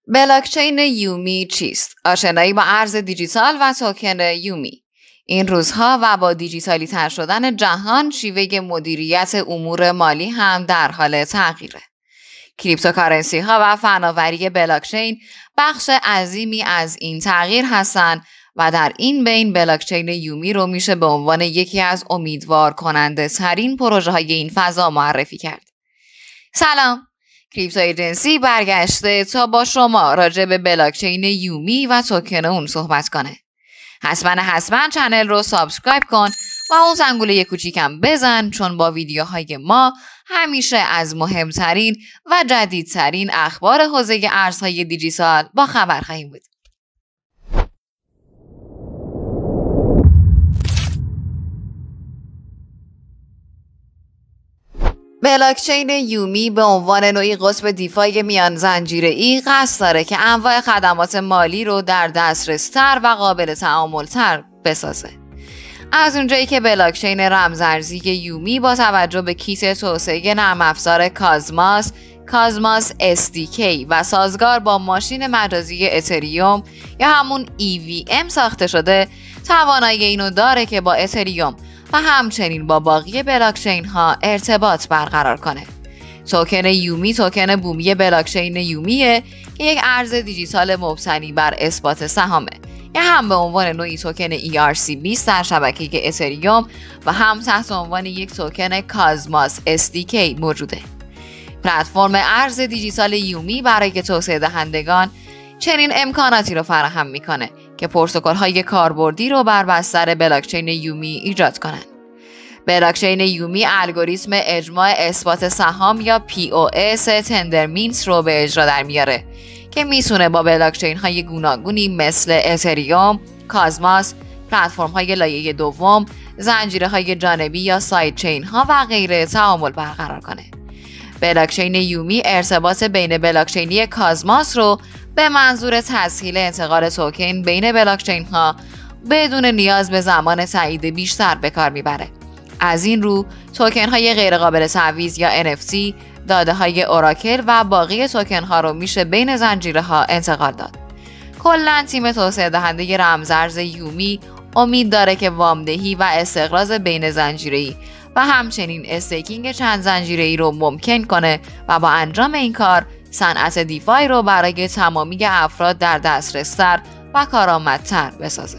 بلاکچین یومی چیست؟ آشنایی با ارز دیجیتال و توکن یومی. این روزها و با دیجیتالی تر شدن جهان شیوه مدیریت امور مالی هم در حال تغییره. کریپتوکارنسی ها و فناوری بلاکچین بخش عظیمی از این تغییر هستند و در این بین بلاکچین یومی رو میشه به عنوان یکی از امیدوار کننده ترین پروژه های این فضا معرفی کرد. سلام، کریپتو ایجنسی برگشته تا با شما راجع به بلاکچین یومی و توکن اون صحبت کنه. حتما چنل رو سابسکرایب کن و اون زنگوله کوچیکم بزن، چون با ویدیوهای ما همیشه از مهمترین و جدیدترین اخبار حوزه ارزهای دیجیتال با خبر خواهیم بود. بلاکچین یومی به عنوان نوعی قطب دیفای میان زنجیره‌ای قصد داره که انواع خدمات مالی رو در دسترس‌تر و قابل تعامل‌تر بسازه. از اونجایی که بلاکچین رمزارزی یومی با توجه به کیت توسعه نرم افزار کازماس SDK و سازگار با ماشین مجازی اتریوم یا همون EVM ساخته شده، توانایی اینو داره که با اتریوم و همچنین با باقی بلاکچین ها ارتباط برقرار کنه. توکن یومی توکن بومی بلاکچین یومیه که یک ارز دیجیتال مبتنی بر اثبات سهامه، یا هم به عنوان نوعی توکن ERC20 در شبکه اتریوم و هم تحت عنوان یک توکن کازماس SDK موجوده. پلتفرم ارز دیجیتال یومی برای توسعه دهندگان چنین امکاناتی رو فراهم میکنه که پروتکل‌های کاربردی رو بر بستر بلاکچین یومی ایجاد کنند. بلاکچین یومی الگوریتم اجماع اثبات سهام یا POS تندرمینت رو به اجرا در میاره که میتونه با بلاکچین های گوناگونی مثل اتریوم، کازماس، پلتفرم های لایه دوم، زنجیره های جانبی یا ساید چین ها و غیره تعامل برقرار کنه. بلاکچین یومی ارتباط بین بلاکچینی کازماس رو به منظور تسهیل انتقال توکن بین بلاکچین ها بدون نیاز به زمان تایید بیشتر به کار میبره. از این رو توکن های غیر قابل تعویض یا NFT، داده های اوراکل و باقی توکن ها رو میشه بین زنجیره ها انتقال داد. کلاً تیم توسعه دهنده رمزارز یومی امید داره که وامدهی و استقراض بین زنجیره‌ای و همچنین استیکینگ چند زنجیره‌ای رو ممکن کنه و با انجام این کار صنعت دیفای رو برای تمامی افراد در دسترس‌تر و کارآمدتر بسازه.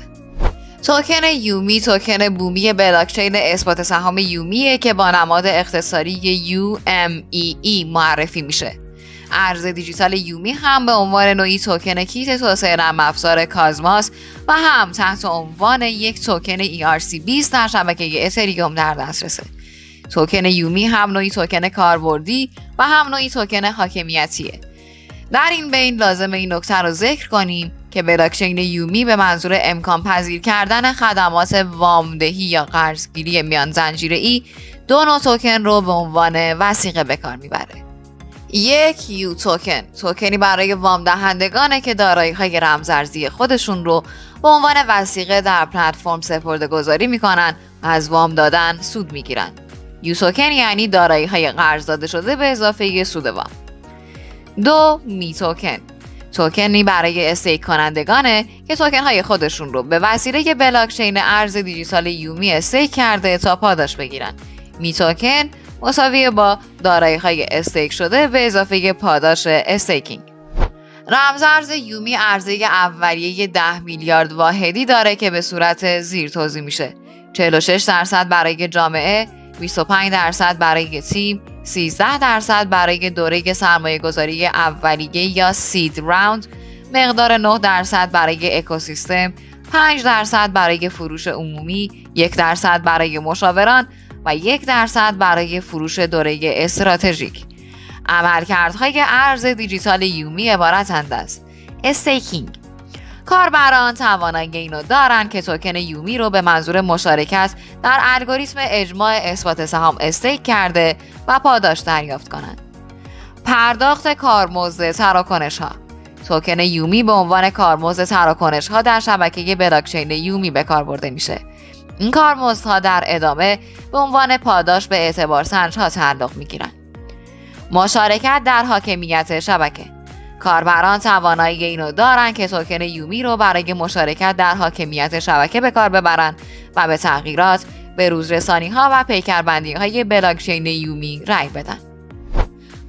توکن یومی توکن بومی بلاکچین اثبات سهام یومیه که با نماد اختصاری UMEE معرفی میشه. ارز دیجیتال یومی هم به عنوان نوعی توکن کیت توسعه نرم افزار کازماس و هم تحت عنوان یک توکن ERC20 در شبکه اتریوم در دسترسه. توکن یومی هم نوعی توکن کاربردی و هم نوعی توکن حاکمیتیه. در این بین لازم این نکته رو ذکر کنیم که بلاکچین یومی به منظور امکان پذیر کردن خدمات وامدهی یا قرضگیری میان زنجیره‌ای دو نوع توکن رو به عنوان وثیقه به کار میبره. یک یو توکن، توکنی برای وام دهندگانه که دارایی‌های رمزارزی خودشون رو به عنوان وثیقه در پلتفرم سپرده‌گذاری میکنن و از وام دادن سود میگیرن. یو توکن یعنی دارایی‌های قرض داده شده به اضافه سود وام. دو می توکن، توکنی برای استیک کنندگانه که توکن های خودشون رو به وسیله بلاکچین ارز دیجیتال یومی استیک کرده تا پاداش بگیرن. می توکن مساوی با دارایی های استیک شده به اضافه پاداش استیکینگ. رمزارز یومی عرضه اولیه 10 میلیارد واحدی داره که به صورت زیر توضیح میشه: 46% برای جامعه، 25% برای تیم، 13% برای دوره سرمایه گذاری اولیه یا سید راوند، مقدار 9% برای اکوسیستم، 5% برای فروش عمومی، 1% برای مشاوران و 1% برای فروش دوره استراتژیک. عملکردهای ارز دیجیتال یومی عبارتند از استیکینگ. کاربران توانایی اینو دارن که توکن یومی رو به منظور مشارکت در الگوریتم اجماع اثبات سهام استیک کرده و پاداش دریافت کنند. پرداخت کارمزد تراکنش ها. توکن یومی به عنوان کارمزد تراکنش ها در شبکه بلاکچین یومی به کار برده میشه. این کارمزدها در ادامه به عنوان پاداش به اعتبار سنج‌ها تعلق میگیرند. مشارکت در حاکمیت شبکه. کاربران توانایی اینو دارن که توکن یومی رو برای مشارکت در حاکمیت شبکه به کار ببرن و به تغییرات به روزرسانی ها و پیکربندی های بلاکچین یومی رأی بدن.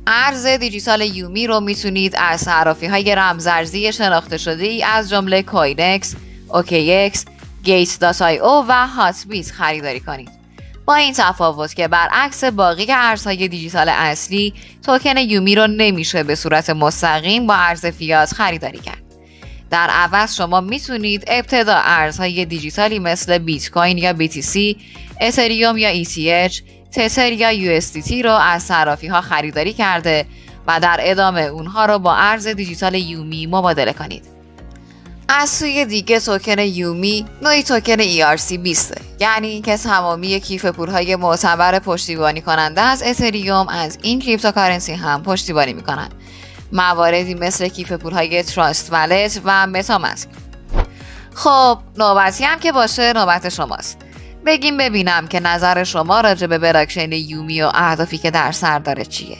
ارز دیجیتال یومی رو میتونید از صرافی های رمزارزی شناخته شده ای از جمله کوینکس، OKX، Gate.io و هاتبیت خریداری کنید. با این تفاوت که برعکس باقی ارزهای دیجیتال اصلی، توکن یومی رو نمیشه به صورت مستقیم با ارز فیات خریداری کرد. در عوض شما میتونید ابتدا ارزهای دیجیتالی مثل بیت کوین یا BTC، اتریوم یا ETH، تتر یا USDT رو از صرافی ها خریداری کرده و در ادامه اونها رو با ارز دیجیتال یومی مبادله کنید. از سوی دیگه توکن یومی نوعی توکن ERC20 یعنی اینکه تمامی کیف پولهای معتبر پشتیبانی کننده از اتریوم از این کریپتوکارنسی هم پشتیبانی میکنن. مواردی مثل کیف پولهای تراست والت و متاماسک. خب نوبتی هم که باشه نوبت شماست. بگیم ببینم که نظر شما راجع به بلاکچین یومی و اهدافی که در سر داره چیه؟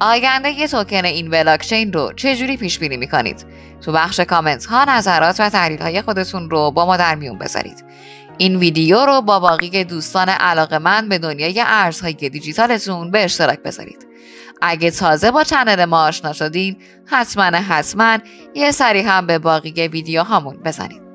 آینده ی توکن این بلاکچین رو چجوری پیش بینی میکنید؟ تو بخش کامنت ها نظرات و تحلیل های خودتون رو با ما در میون بذارید. این ویدیو رو با باقی دوستان علاقه‌مند به دنیای ارزهای دیجیتالتون به اشتراک بذارید. اگه تازه با چنل ما آشنا شدین حتما یه سری هم به باقی ویدیوهامون بزنید.